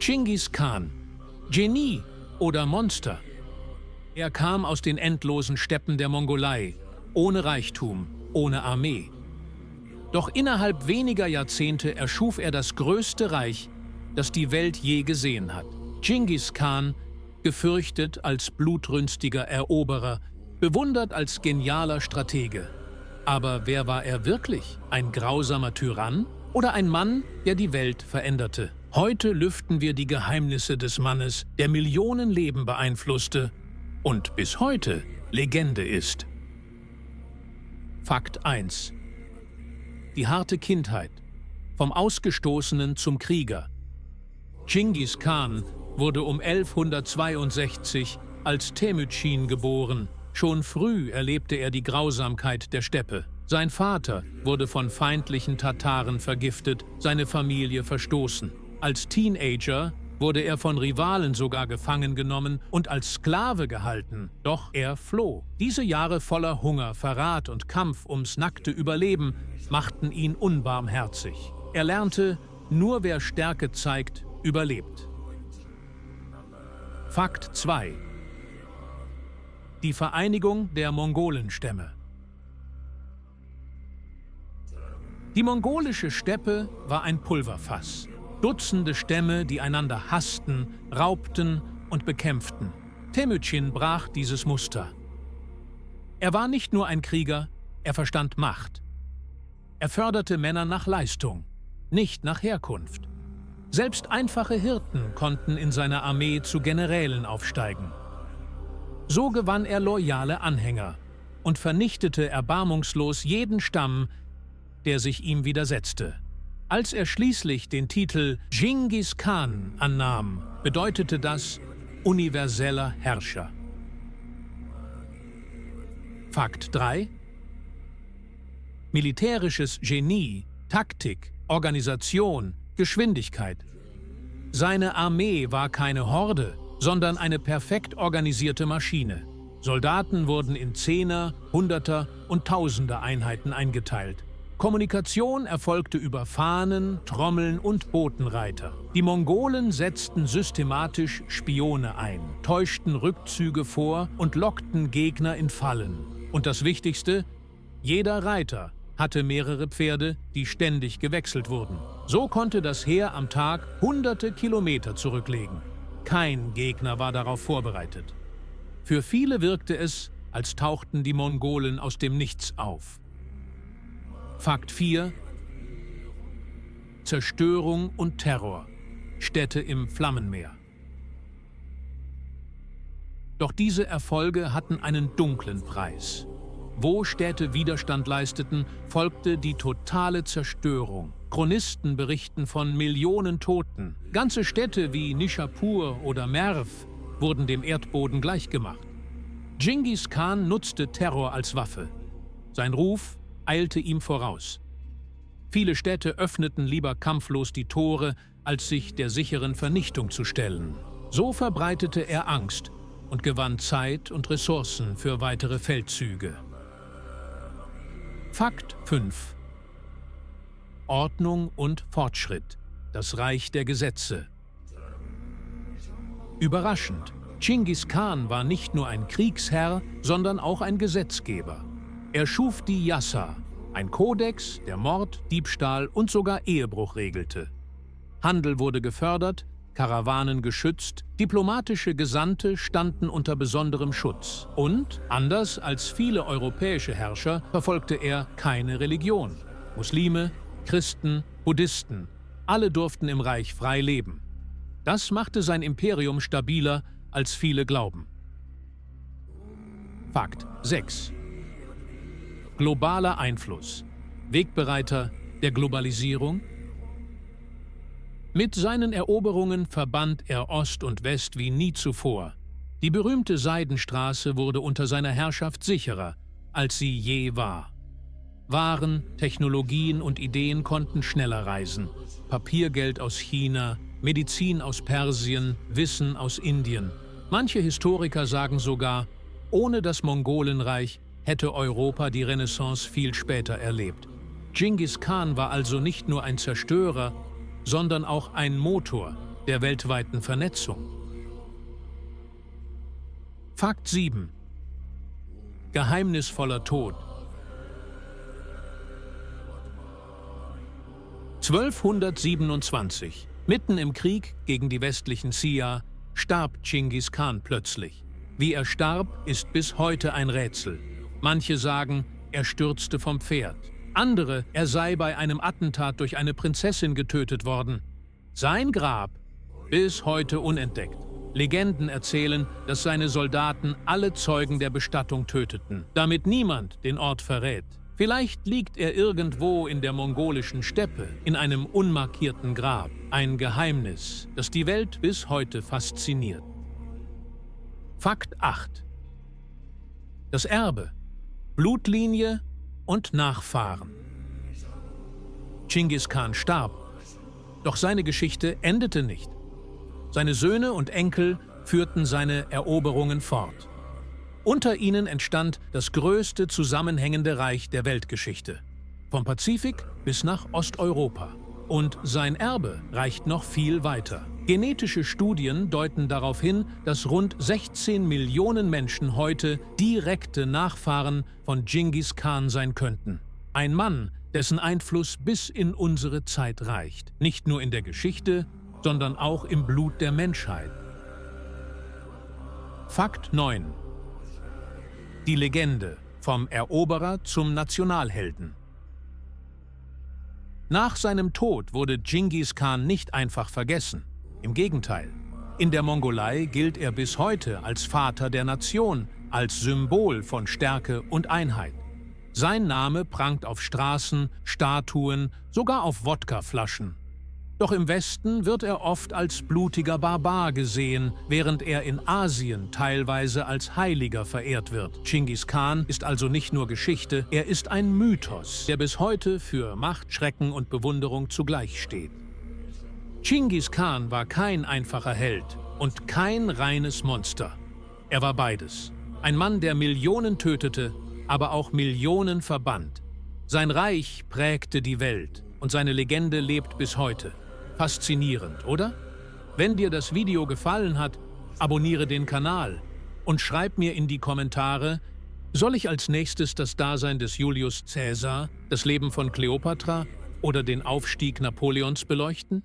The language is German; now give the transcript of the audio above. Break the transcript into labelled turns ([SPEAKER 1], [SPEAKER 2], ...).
[SPEAKER 1] Dschingis Khan. Genie oder Monster? Er kam aus den endlosen Steppen der Mongolei, ohne Reichtum, ohne Armee. Doch innerhalb weniger Jahrzehnte erschuf er das größte Reich, das die Welt je gesehen hat. Dschingis Khan, gefürchtet als blutrünstiger Eroberer, bewundert als genialer Stratege. Aber wer war er wirklich? Ein grausamer Tyrann oder ein Mann, der die Welt veränderte? Heute lüften wir die Geheimnisse des Mannes, der Millionen Leben beeinflusste und bis heute Legende ist. Fakt 1. Die harte Kindheit. Vom Ausgestoßenen zum Krieger. Dschingis Khan wurde um 1162 als Temüdschin geboren. Schon früh erlebte er die Grausamkeit der Steppe. Sein Vater wurde von feindlichen Tataren vergiftet, seine Familie verstoßen. Als Teenager wurde er von Rivalen sogar gefangen genommen und als Sklave gehalten. Doch er floh. Diese Jahre voller Hunger, Verrat und Kampf ums nackte Überleben machten ihn unbarmherzig. Er lernte, nur wer Stärke zeigt, überlebt. Fakt 2. Die Vereinigung der Mongolenstämme. Die mongolische Steppe war ein Pulverfass. Dutzende Stämme, die einander hassten, raubten und bekämpften. Temüdschin brach dieses Muster. Er war nicht nur ein Krieger, er verstand Macht. Er förderte Männer nach Leistung, nicht nach Herkunft. Selbst einfache Hirten konnten in seiner Armee zu Generälen aufsteigen. So gewann er loyale Anhänger und vernichtete erbarmungslos jeden Stamm, der sich ihm widersetzte. Als er schließlich den Titel Dschingis Khan annahm, bedeutete das universeller Herrscher. Fakt 3. Militärisches Genie, Taktik, Organisation, Geschwindigkeit. Seine Armee war keine Horde, sondern eine perfekt organisierte Maschine. Soldaten wurden in Zehner-, Hunderter- und Tausender-Einheiten eingeteilt. Kommunikation erfolgte über Fahnen, Trommeln und Botenreiter. Die Mongolen setzten systematisch Spione ein, täuschten Rückzüge vor und lockten Gegner in Fallen. Und das Wichtigste: jeder Reiter hatte mehrere Pferde, die ständig gewechselt wurden. So konnte das Heer am Tag hunderte Kilometer zurücklegen. Kein Gegner war darauf vorbereitet. Für viele wirkte es, als tauchten die Mongolen aus dem Nichts auf. Fakt 4. Zerstörung und Terror. Städte im Flammenmeer. Doch diese Erfolge hatten einen dunklen Preis. Wo Städte Widerstand leisteten, folgte die totale Zerstörung. Chronisten berichten von Millionen Toten. Ganze Städte wie Nishapur oder Merv wurden dem Erdboden gleichgemacht. Dschingis Khan nutzte Terror als Waffe. Sein Ruf eilte ihm voraus. Viele Städte öffneten lieber kampflos die Tore, als sich der sicheren Vernichtung zu stellen. So verbreitete er Angst und gewann Zeit und Ressourcen für weitere Feldzüge. Fakt 5. Ordnung und Fortschritt. Das Reich der Gesetze. Überraschend, Dschingis Khan war nicht nur ein Kriegsherr, sondern auch ein Gesetzgeber. Er schuf die Yasa, ein Kodex, der Mord, Diebstahl und sogar Ehebruch regelte. Handel wurde gefördert, Karawanen geschützt, diplomatische Gesandte standen unter besonderem Schutz. Und, anders als viele europäische Herrscher, verfolgte er keine Religion. Muslime, Christen, Buddhisten, alle durften im Reich frei leben. Das machte sein Imperium stabiler, als viele glauben. Fakt 6. Globaler Einfluss. Wegbereiter der Globalisierung. Mit seinen Eroberungen verband er Ost und West wie nie zuvor. Die berühmte Seidenstraße wurde unter seiner Herrschaft sicherer, als sie je war. Waren, Technologien und Ideen konnten schneller reisen. Papiergeld aus China, Medizin aus Persien, Wissen aus Indien. Manche Historiker sagen sogar, ohne das Mongolenreich hätte Europa die Renaissance viel später erlebt. Dschingis Khan war also nicht nur ein Zerstörer, sondern auch ein Motor, der weltweiten Vernetzung. Fakt 7. Geheimnisvoller Tod. 1227, mitten im Krieg gegen die westlichen Xia, starb Dschingis Khan plötzlich. Wie er starb, ist bis heute ein Rätsel. Manche sagen, er stürzte vom Pferd. Andere, er sei bei einem Attentat durch eine Prinzessin getötet worden. Sein Grab bis heute unentdeckt. Legenden erzählen, dass seine Soldaten alle Zeugen der Bestattung töteten, damit niemand den Ort verrät. Vielleicht liegt er irgendwo in der mongolischen Steppe, in einem unmarkierten Grab. Ein Geheimnis, das die Welt bis heute fasziniert. Fakt 8. Das Erbe, Blutlinie und Nachfahren. Dschingis Khan starb, doch seine Geschichte endete nicht. Seine Söhne und Enkel führten seine Eroberungen fort. Unter ihnen entstand das größte zusammenhängende Reich der Weltgeschichte, vom Pazifik bis nach Osteuropa. Und sein Erbe reicht noch viel weiter. Genetische Studien deuten darauf hin, dass rund 16 Millionen Menschen heute direkte Nachfahren von Dschingis Khan sein könnten. Ein Mann, dessen Einfluss bis in unsere Zeit reicht. Nicht nur in der Geschichte, sondern auch im Blut der Menschheit. Fakt 9. Die Legende vom Eroberer zum Nationalhelden. Nach seinem Tod wurde Dschingis Khan nicht einfach vergessen. Im Gegenteil. In der Mongolei gilt er bis heute als Vater der Nation, als Symbol von Stärke und Einheit. Sein Name prangt auf Straßen, Statuen, sogar auf Wodkaflaschen. Doch im Westen wird er oft als blutiger Barbar gesehen, während er in Asien teilweise als Heiliger verehrt wird. Dschingis Khan ist also nicht nur Geschichte, er ist ein Mythos, der bis heute für Macht, Schrecken und Bewunderung zugleich steht. Dschingis Khan war kein einfacher Held und kein reines Monster. Er war beides. Ein Mann, der Millionen tötete, aber auch Millionen verbannt. Sein Reich prägte die Welt und seine Legende lebt bis heute. Faszinierend, oder? Wenn dir das Video gefallen hat, abonniere den Kanal und schreib mir in die Kommentare, soll ich als nächstes das Dasein des Julius Caesar, das Leben von Kleopatra oder den Aufstieg Napoleons beleuchten?